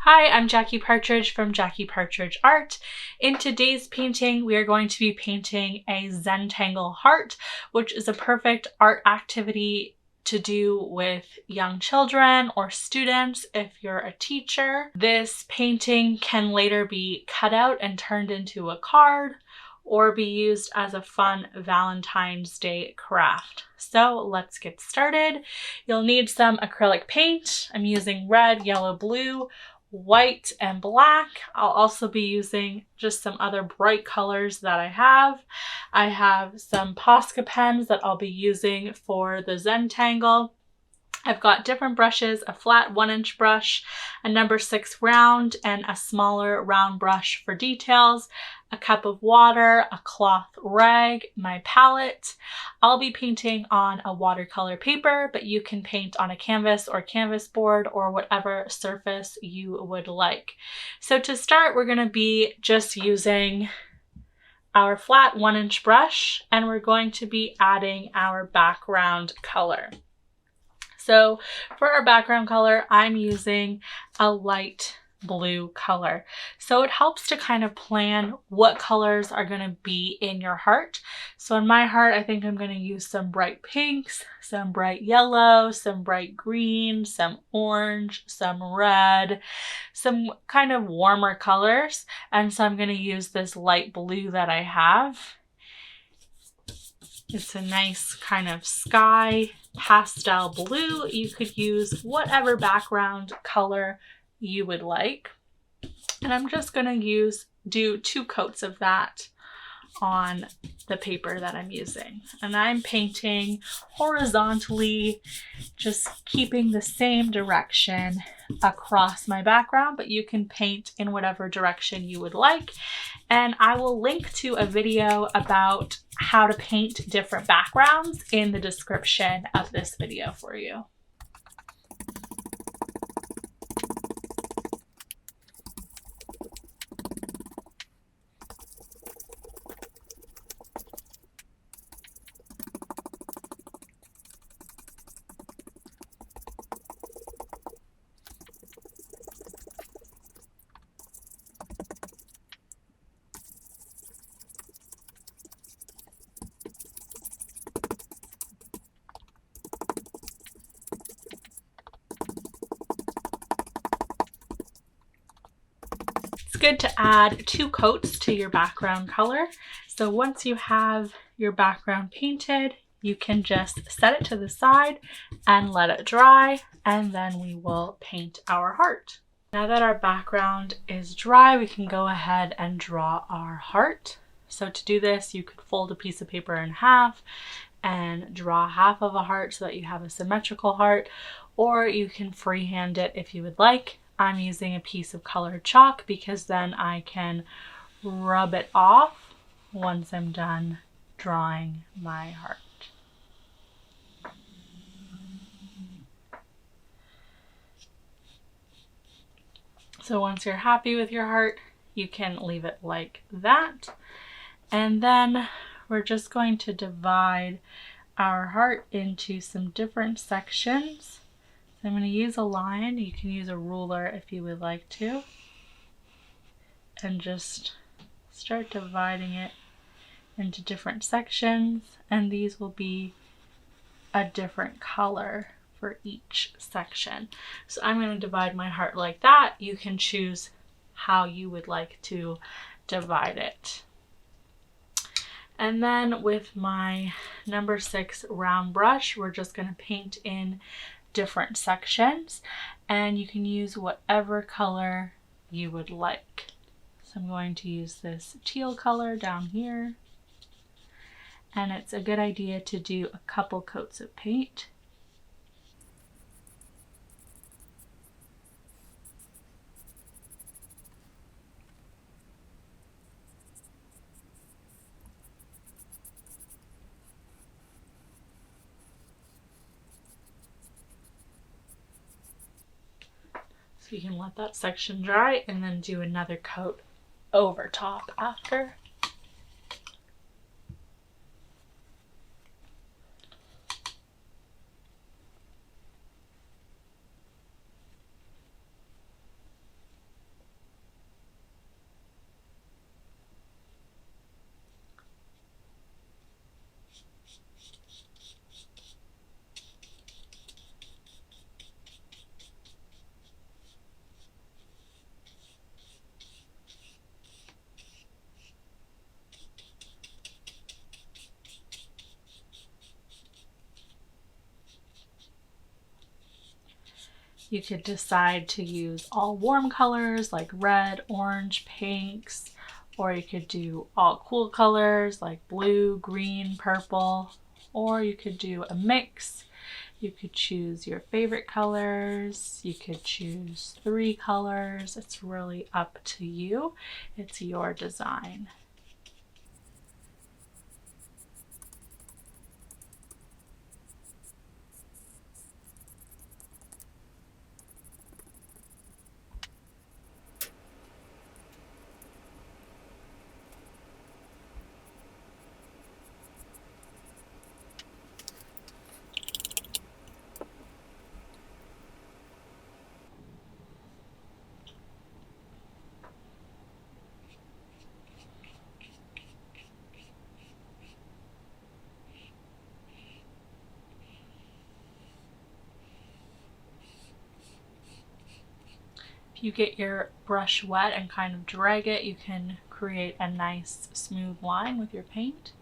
Hi, I'm Jackie Partridge from Jackie Partridge Art. In today's painting, we are going to be painting a Zentangle heart, which is a perfect art activity to do with young children or students if you're a teacher. This painting can later be cut out and turned into a card or be used as a fun Valentine's Day craft. So let's get started. You'll need some acrylic paint. I'm using red, yellow, blue, white, and black. I'll also be using just some other bright colors that I have. I have some Posca pens that I'll be using for the Zentangle. I've got different brushes, a flat 1-inch brush, a number 6 round, and a smaller round brush for details, a cup of water, a cloth rag, my palette. I'll be painting on a watercolor paper, but you can paint on a canvas or canvas board or whatever surface you would like. So to start, we're going to be just using our flat 1-inch brush, and we're going to be adding our background color. So for our background color, I'm using a light blue color. So it helps to kind of plan what colors are going to be in your heart. So in my heart, I think I'm going to use some bright pinks, some bright yellow, some bright green, some orange, some red, some kind of warmer colors. And so I'm going to use this light blue that I have. It's a nice kind of sky pastel blue. You could use whatever background color you would like. And I'm just going to do 2 coats of that on the paper that I'm using. And I'm painting horizontally, just keeping the same direction across my background, but you can paint in whatever direction you would like. And I will link to a video about how to paint different backgrounds in the description of this video for you. It's good to add 2 coats to your background color. So once you have your background painted, you can just set it to the side and let it dry, and then we will paint our heart. Now that our background is dry, we can go ahead and draw our heart. So to do this, you could fold a piece of paper in half and draw half of a heart so that you have a symmetrical heart, or you can freehand it if you would like. I'm using a piece of colored chalk because then I can rub it off once I'm done drawing my heart. So once you're happy with your heart, you can leave it like that. And then we're just going to divide our heart into some different sections. I'm going to use a line. You can use a ruler if you would like to. And just start dividing it into different sections. And these will be a different color for each section. So I'm going to divide my heart like that. You can choose how you would like to divide it. And then with my number 6 round brush, we're just going to paint in different sections, and you can use whatever color you would like. So I'm going to use this teal color down here, and it's a good idea to do a couple coats of paint. So you can let that section dry and then do another coat over top after. You could decide to use all warm colors like red, orange, pinks, or you could do all cool colors like blue, green, purple, or you could do a mix. You could choose your favorite colors. You could choose 3 colors. It's really up to you. It's your design. If you get your brush wet and kind of drag it, you can create a nice smooth line with your paint.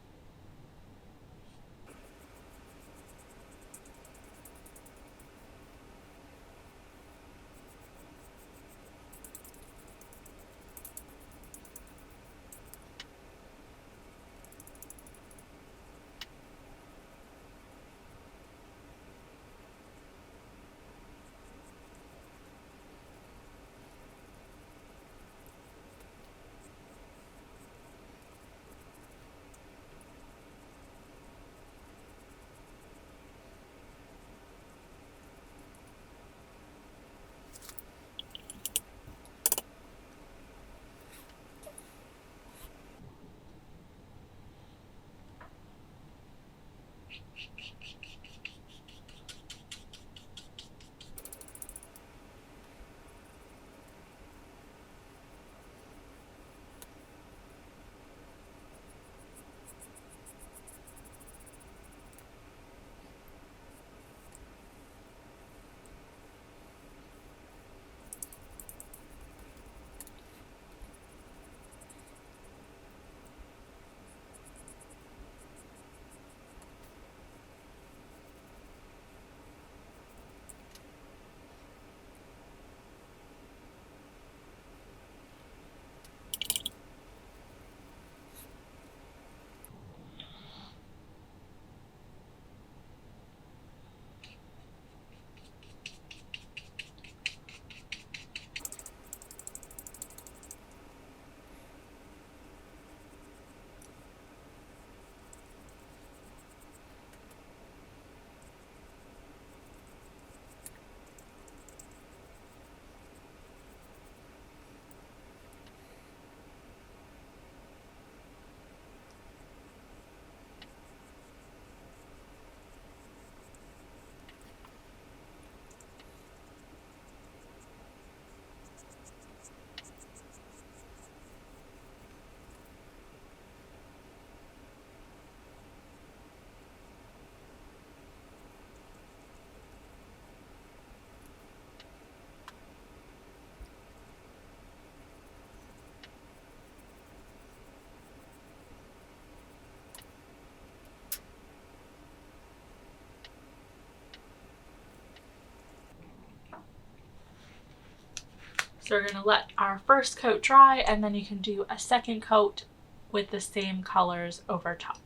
So we're going to let our first coat dry, and then you can do a second coat with the same colors over top.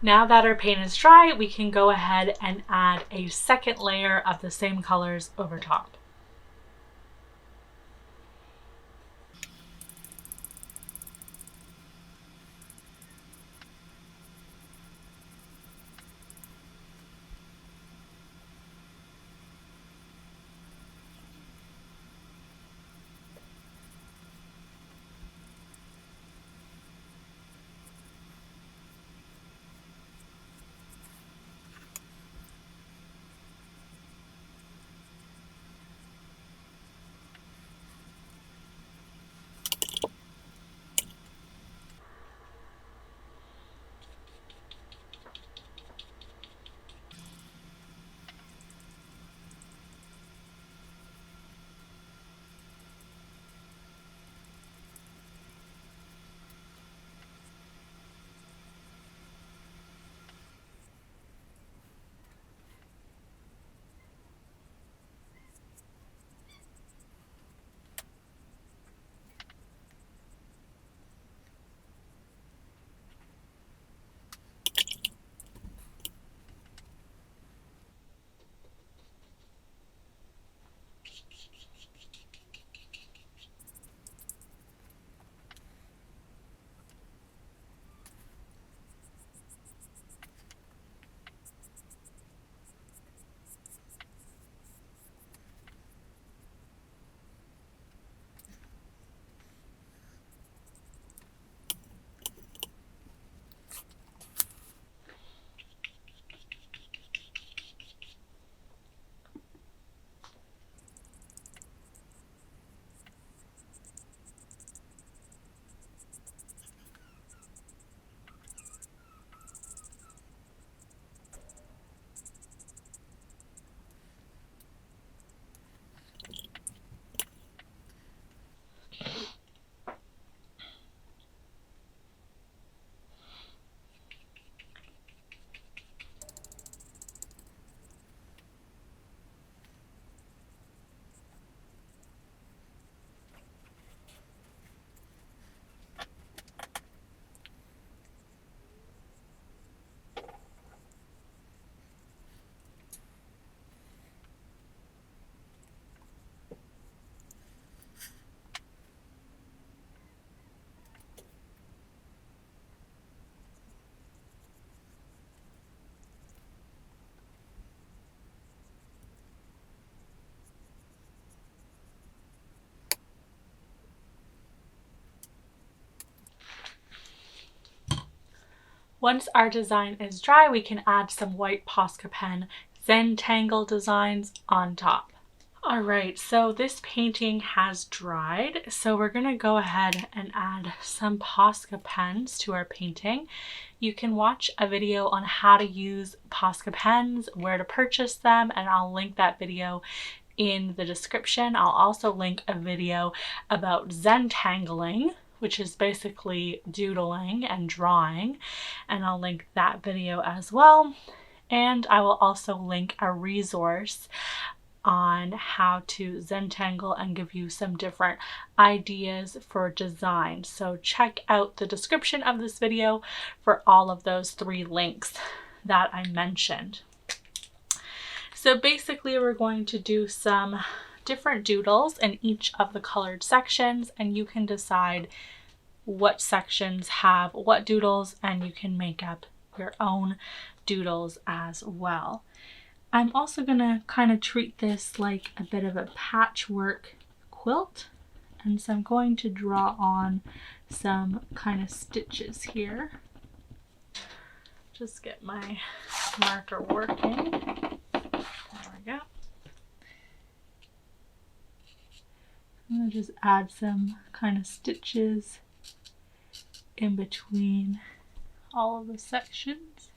Now that our paint is dry, we can go ahead and add a second layer of the same colors over top. Once our design is dry, we can add some white Posca pen Zentangle designs on top. Alright, so this painting has dried, so we're going to go ahead and add some Posca pens to our painting. You can watch a video on how to use Posca pens, where to purchase them, and I'll link that video in the description. I'll also link a video about Zentangling, which is basically doodling and drawing, and I'll link that video as well. And I will also link a resource on how to Zentangle and give you some different ideas for design. So check out the description of this video for all of those 3 links that I mentioned. So basically we're going to do some different doodles in each of the colored sections, and you can decide what sections have what doodles, and you can make up your own doodles as well. I'm also gonna kind of treat this like a bit of a patchwork quilt, and so I'm going to draw on some kind of stitches here. Just get my marker working. There we go. I'm gonna just add some kind of stitches in between all of the sections.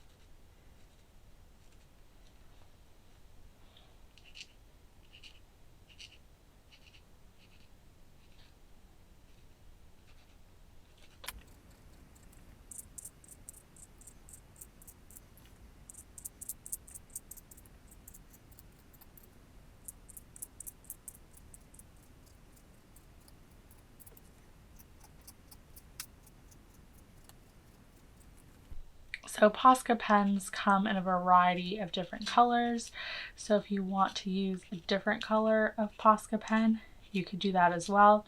So Posca pens come in a variety of different colors. So if you want to use a different color of Posca pen, you could do that as well.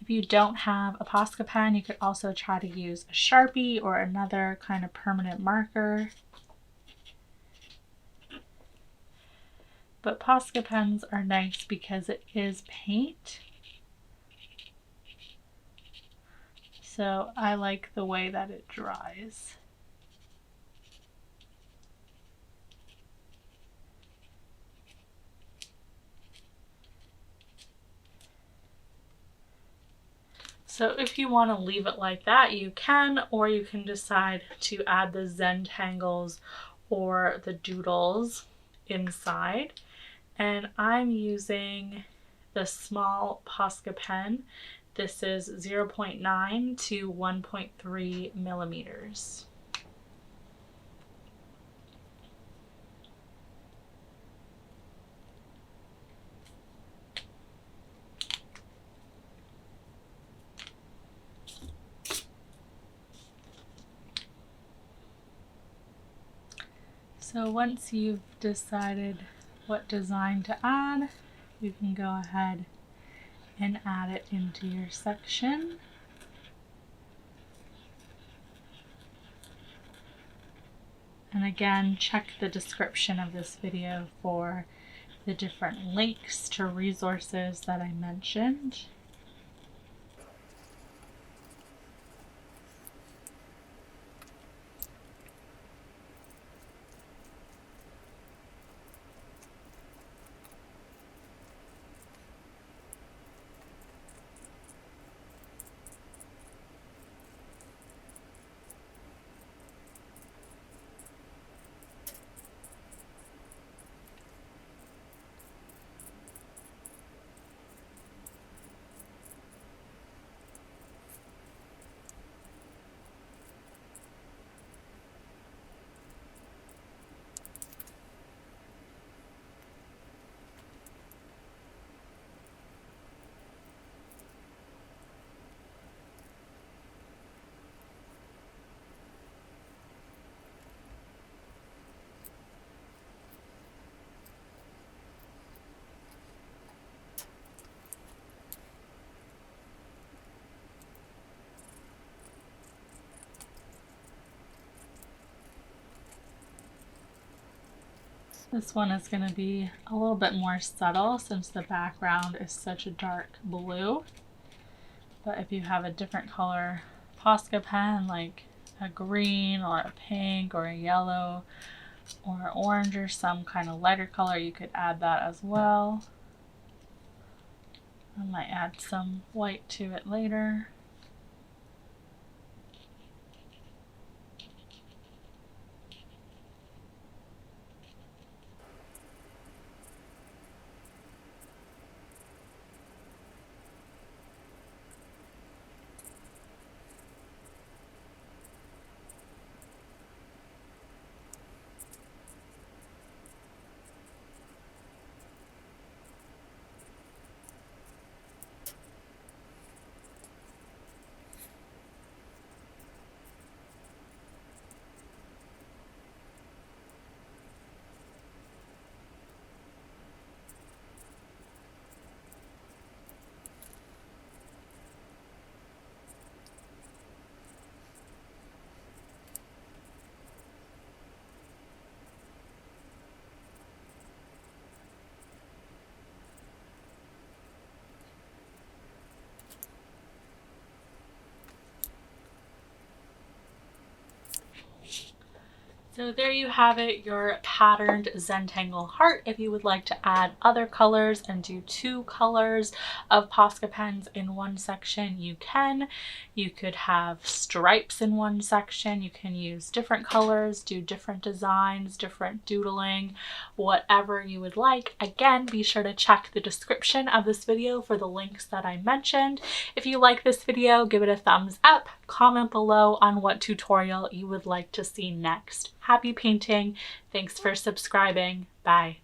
If you don't have a Posca pen, you could also try to use a Sharpie or another kind of permanent marker. But Posca pens are nice because it is paint. So I like the way that it dries. So if you want to leave it like that, you can, or you can decide to add the Zentangles or the doodles inside. And I'm using the small Posca pen. This is 0.9 to 1.3 millimeters. So once you've decided what design to add, you can go ahead and add it into your section. And again, check the description of this video for the different links to resources that I mentioned. This one is going to be a little bit more subtle since the background is such a dark blue. But if you have a different color Posca pen, like a green or a pink or a yellow or an orange or some kind of lighter color, you could add that as well. I might add some white to it later. So there you have it, your patterned Zentangle heart. If you would like to add other colors and do 2 colors of Posca pens in one section, you can. You could have stripes in one section. You can use different colors, do different designs, different doodling, whatever you would like. Again, be sure to check the description of this video for the links that I mentioned. If you like this video, give it a thumbs up. Comment below on what tutorial you would like to see next. Happy painting. Thanks for subscribing. Bye.